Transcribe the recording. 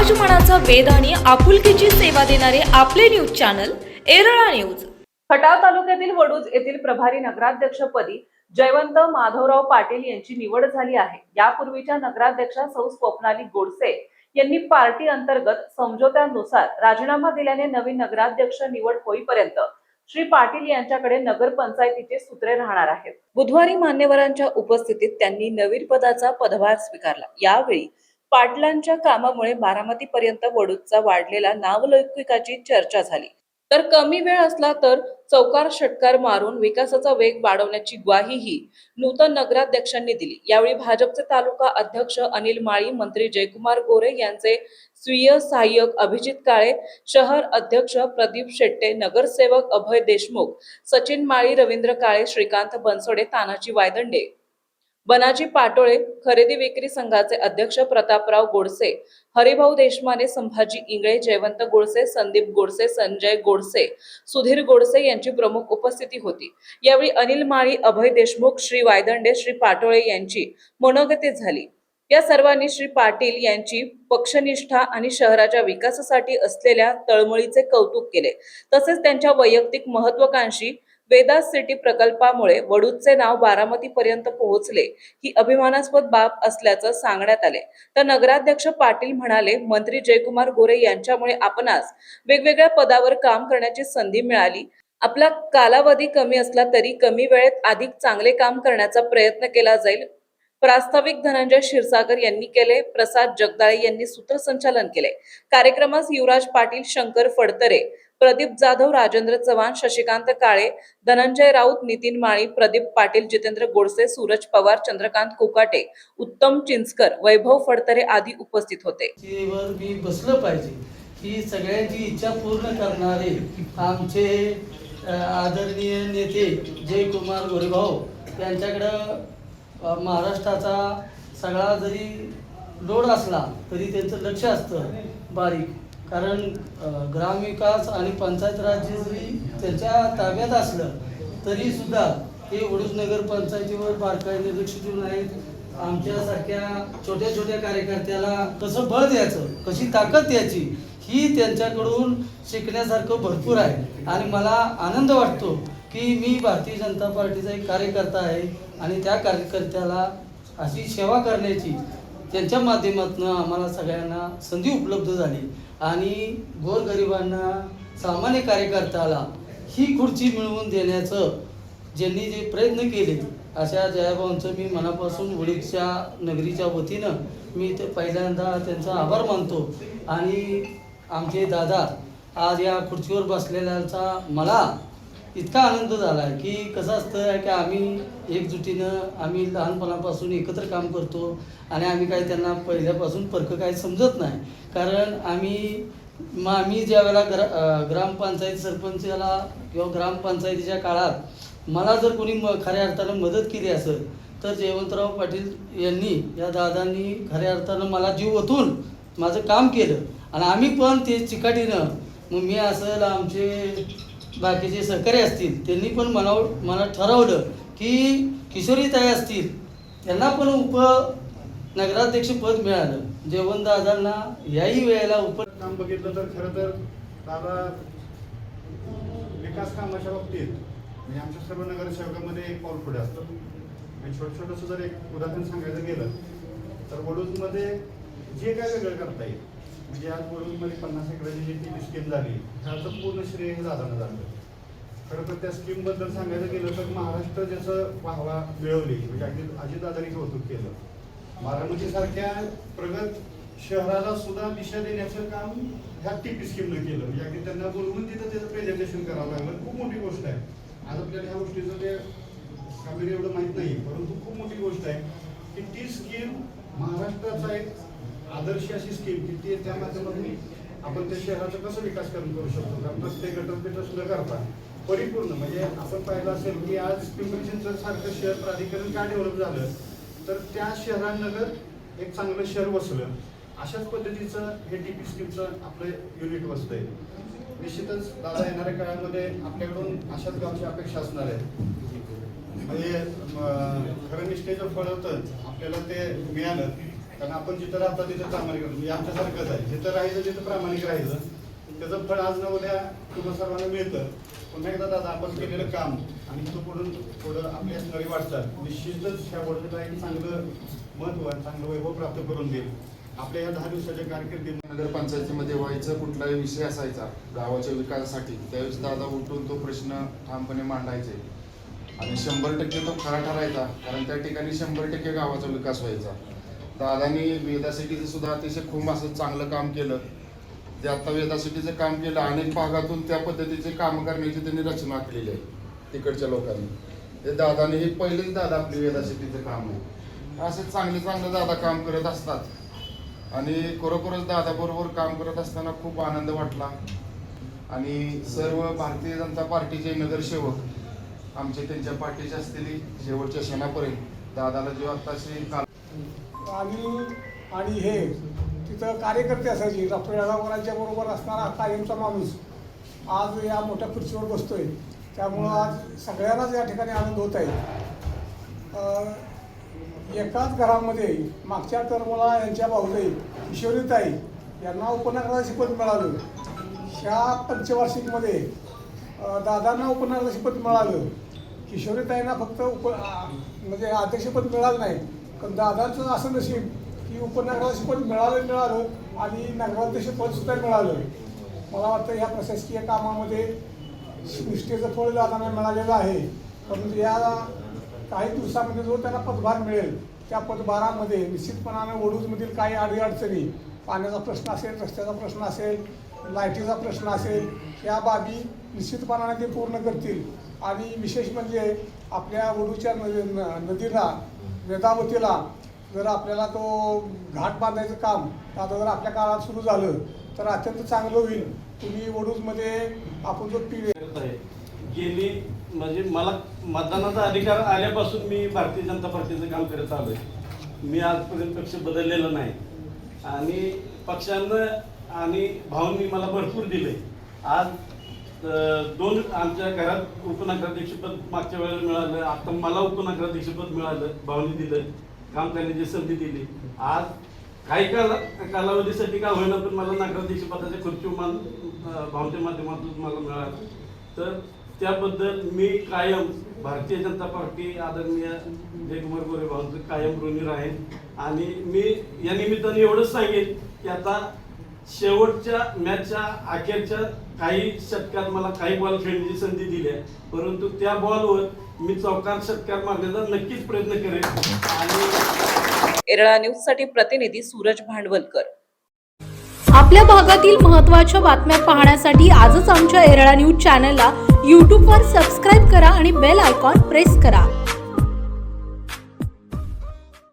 समाजमनाचा वेध आणि आपुलकीची सेवा देणारे आपले news channel Erala news. Khatav तालुक्यातील वडूज येथील प्रभारी नगराध्यक्षपदी जयवंत माधवराव पाटील यांची निवड झाली आहे। यापूर्वीच्या नगराध्यक्षा सौ स्वप्नाली गोडसे यांनी पार्टी अंतर्गत समझोत्यानुसार राजीनामा दिल्याने नवीन नगराध्यक्ष निवड होईपर्यंत श्री पाटील यांच्याकडे नगरपंचायतीचे सूत्रे राहणार आहेत। बुधवारी मान्यवरांच्या उपस्थितीत त्यांनी नवीन पदाचा पदभार स्वीकारला। यावेळी पाटलांच्या कामामुळे बारामतीपर्यंत वडूजचा वाढलेला नावलौकिकाची चर्चा झाली। तर कमी वेळ असला तर चौकार षटकार मारून विकासाचा वेग वाढवण्याची ग्वाहीही नूतन नगराध्यक्षांनी दिली। यावेळी भाजपचे तालुका अध्यक्ष अनिल माळी, मंत्री जयकुमार गोरे यांचे स्वीय सहाय्यक अभिजित काळे, शहर अध्यक्ष प्रदीप शेट्टे, नगरसेवक अभय देशमुख, सचिन माळी, रवींद्र काळे, श्रीकांत बनसोडे, तानाजी वायदंडे, बनाजी पाटोळे, खरेदी विक्री संघाचे अध्यक्ष प्रतापराव गोडसे, हरिभाऊ देशमाने, संभाजी इंगळे, जयवंत गोडसे, संदीप गोडसे, संजय गोडसे, सुधीर गोडसे यांची प्रमुख उपस्थिती होती। यावेळी अनिल माळी, अभय देशमुख, श्री वायदंडे, श्री पाटोळे यांची मनोगते झाली। या सर्वांनी श्री पाटील यांची पक्षनिष्ठा आणि शहराच्या विकासासाठी असलेल्या तळमळीचे कौतुक केले। तसेच त्यांच्या वैयक्तिक महत्त्वाकांक्षी वेदास सिटी प्रकल्पामुळे वडूजचे नाव बारामतीपर्यंत पोहोचले ही अभिमानास्पद बाब असल्याचं सांगण्यात आले। तर नगराध्यक्ष पाटील म्हणाले, मंत्री जयकुमार गोरे यांच्यामुळे आपणास वेगवेगळ्या पदावर काम करण्याची संधी मिळाली। आपला कालावधी कमी असला तरी कमी वेळेत अधिक चांगले काम करण्याचा प्रयत्न केला जाईल। प्रास्ताविक धनंजय क्षीरसागर यांनी केले। प्रसाद जगदाळे यांनी सूत्रसंचालन केले। कार्यक्रमास युवराज पाटील, शंकर फडतरे, प्रदीप जाधव, राजेंद्र चव्हाण, शशिकांत काळे, धनंजय राऊत, नितीन माळी, प्रदीप पाटील, जितेंद्र गोडसे, सूरज पवार, चंद्रकांत कोकाटे, उत्तम चिंचकर, वैभव फडतरे आदी उपस्थित होते। मी बसलं पाहिजे ही सगळ्यांची इच्छा पूर्ण करणारे आमचे आदरणीय नेते जयकुमार गोरे भाऊ यांच्याकडे महाराष्ट्राचा सगळा जरी लोड असला तरी त्यांचं लक्ष असतं बारीक, कारण ग्रामविकास आणि पंचायत राज जरी त्यांच्या ताब्यात असलं तरी सुद्धा ते वडूज नगर पंचायतीवर बारकाईने लक्ष देऊन आहेत। आमच्यासारख्या छोट्या छोट्या कार्यकर्त्याला कसं बळ द्यायचं, कशी ताकद द्यायची ही त्यांच्याकडून शिकण्यासारखं भरपूर आहे। आणि मला आनंद वाटतो की मी भारतीय जनता पार्टीचा एक कार्यकर्ता आहे आणि त्या कार्यकर्त्याला अशी सेवा करण्याची त्यांच्या माध्यमातून आम्हाला सगळ्यांना संधी उपलब्ध झाली आणि गोरगरिबांना, सामान्य कार्यकर्त्याला ही खुर्ची मिळवून देण्याचं ज्यांनी जे प्रयत्न केले अशा जयाभाऊंचं मी मनापासून वडूजच्या नगरीच्या वतीनं मी ते पहिल्यांदा त्यांचा आभार मानतो। आणि आमचे दादा आज या खुर्चीवर बसलेल्यांचा मला इतका आनंद झाला आहे की कसं असतं की आम्ही एकजुटीनं आम्ही लहानपणापासून एकत्र काम करतो आणि आम्ही काही त्यांना पहिल्यापासून परक काही समजत नाही, कारण आम्ही ज्या वेळेला ग्रामपंचायत सरपंचाला किंवा ग्रामपंचायतीच्या काळात मला जर कोणी खऱ्या अर्थानं मदत केली असेल तर जयवंतराव पाटील यांनी, या दादांनी खऱ्या अर्थानं मला जीव ओतून माझं काम केलं आणि आम्ही पण ते चिकाटीनं, मग मी असेल, आमचे बाकीचे सहकारी असतील, त्यांनी पण मला ठरवलं की किशोरीताई असतील त्यांना पण नगराध्यक्षपद मिळालं। जयवंत दादांना याही वेळेला काम बघितलं तर खरं तर दादा विकास कामाच्या बाबतीत म्हणजे आमच्या सर्व नगरसेवकामध्ये एक पाऊल पुढे असतं। आणि छोटंसं जर एक उदाहरण सांगायचं गेलं तर वडूजमध्ये जे काय वेगळं करता येईल, म्हणजे आज वडूजमध्ये 50 एकराची जी स्कीम झाली त्याचं पूर्ण श्रेय हे दादानं झालं। खरं तर त्या स्कीमबद्दल सांगायचं गेलं तर महाराष्ट्र ज्याचं वाहवा मिळवली म्हणजे अगदी अजितदादांनी कौतुक केलं। बारामतीसारख्या प्रगत शहराला सुद्धा दिशा देण्याचं काम ह्या टीपी स्कीमनं केलं, म्हणजे अगदी त्यांना बोलवून तिथं त्याचं प्रेझेंटेशन करावं लागलं। खूप मोठी गोष्ट आहे। आज आपल्याला ह्या गोष्टीचं ते काबिल एवढं माहीत नाही, परंतु खूप मोठी गोष्ट आहे की ती स्कीम महाराष्ट्राचा एक आदर्श अशी स्कीम की ती त्या माध्यमातून आपण त्या शहराचा कसं विकास करू शकतो। कारण प्रत्येक गटर सुद्धा करता परिपूर्ण, म्हणजे आपण पाहिलं असेल की आज पिंपरी चिंचवड सारखं शहर प्राधिकरण का डेव्हलप झालं तर त्या शहरानगर एक चांगलं शहर वसलं। अशाच पद्धतीचं हे टीपी स्कीमचं आपलं युनिट वसतंय। निश्चितच दादा येणाऱ्या काळामध्ये आपल्याकडून अशाच गावची अपेक्षा असणार आहे। म्हणजे खरं निष्ठेचं फळ होतं आपल्याला ते मिळालं कारण आपण जिथं राहतो तिथं प्रामाणिक राहतो, म्हणजे आमच्यासारखंच आहे, जिथं राहायचं तिथं प्रामाणिक राहायचं, त्याचं फळ आज न उद्या तुम्हाला सर्वांना मिळतं. पुन्हा एकदा दादा आपण केलेलं काम आणि पुढं आपली असणारी वाटचाल निश्चितच ह्या वडूजला एक चांगलं महत्व आणि चांगलं वैभव प्राप्त करून देईल. आपल्या या 10 दिवसाच्या कारकिर्दीमध्ये नगरपंचायतीमध्ये व्हायचा कुठलाही विषय असायचा गावाच्या विकासासाठी, त्यावेळेस दादा उठून तो प्रश्न ठामपणे मांडायचे आणि 100% तो खरा ठरायचा, कारण त्या ठिकाणी 100% गावाचा विकास व्हायचा. दादानी वेदासिटीचं सुद्धा अतिशय खूप असं चांगलं काम केलं. ते आता वेदासिटीचं काम केलं, अनेक भागातून त्या पद्धतीचे काम करण्याची त्यांनी रचना केलेली आहे तिकडच्या लोकांनी. ते दादाने हे पहिलेच दादा आपली वेदासिटीचं काम आहे. असे चांगले दादा काम करत असतात आणि खरोखरच दादाबरोबर काम करत असताना खूप आनंद वाटला. आणि सर्व भारतीय जनता पार्टीचे नगरसेवक आमचे त्यांच्या पाठीचे असलेली शेवटच्या क्षणापर्यंत दादाला जेव्हा आत्ताशी आणि हे तिथं कार्यकर्ते असायचे. डॉक्टर राधावरांच्या बरोबर असणारा कायमचा माणूस आज या मोठ्या खुर्चीवर बसतोय, त्यामुळं आज सगळ्यांनाच या ठिकाणी आनंद होत आहे. एकाच घरामध्ये मागच्या टर्मला यांच्या भाऊजाई किशोरीताई यांना उपनगराध्यक्ष पद मिळालं. ह्या पंचवार्षिकमध्ये दादांना उपनगराध्यक्ष पद मिळालं. किशोरीताईंना फक्त म्हणजे अध्यक्षपद मिळालं नाही, पण दादांचं असं नशीब की उपनगराध्यक्षपद मिळालं आणि नगराध्यक्षपदसुद्धा मिळालं. मला वाटतं ह्या प्रशासकीय कामामध्ये निष्ठेचं फळ दादांना मिळालेलं आहे. परंतु या काही दिवसामध्ये जो त्यांना पदभार मिळेल त्या पदभारामध्ये निश्चितपणाने वडूजमधील काही अडीअडचणी, पाण्याचा प्रश्न असेल, रस्त्याचा प्रश्न असेल, लाईटीचा प्रश्न असेल, या बाबी निश्चितपणाने ते पूर्ण करतील. आणि विशेष म्हणजे आपल्या वडूच्या नदीला वेदावतीला जर आपल्याला तो घाट बांधायचं काम आता जर आपल्या काळात सुरू झालं तर अत्यंत चांगलं होईल. तुम्ही वडूजमध्ये आपण जो गेली म्हणजे मला मतदानाचा अधिकार आल्यापासून मी भारतीय जनता पार्टीचं काम करत आलो आहे. मी आजपर्यंत पक्ष बदललेला नाही आणि पक्षानं आणि भाऊंनी मला भरपूर दिले. आज 2 आमच्या घरात उपनगराध्यक्षपद मागच्या वेळेला मिळालं, आता मला उपनगराध्यक्षपद मिळालं, भाऊंनी दिलं, काम करण्याची संधी दिली. आज काही कालावधीसाठी का होईना पण मला नगराध्यक्षपदाच्या खुर्चीमान भाऊंच्या माध्यमातून मला मिळालं. तर त्याबद्दल मी कायम भारतीय जनता पार्टी आदरणीय जयकुमार गोरे भाऊंचं कायम ऋणी राहीन. आणि मी या निमित्ताने एवढंच सांगेन की आता शेवटच्या मॅचच्या अखेरच्या काही षटकात मला काही बॉल खेळण्याची संधी दिली आहे, परंतु त्या बॉलवर मी चौकार षटकार मारण्याचा नक्कीच प्रयत्न करेन. आणि एरळा न्यूजसाठी प्रतिनिधी सूरज भांडवलकर. आपल्या भागातील महत्त्वाच्या बातम्या पाहण्यासाठी आजच आमच्या एरळा न्यूज चॅनलला यूट्यूबवर सबस्क्राईब करा आणि बेल आयकॉन प्रेस करा.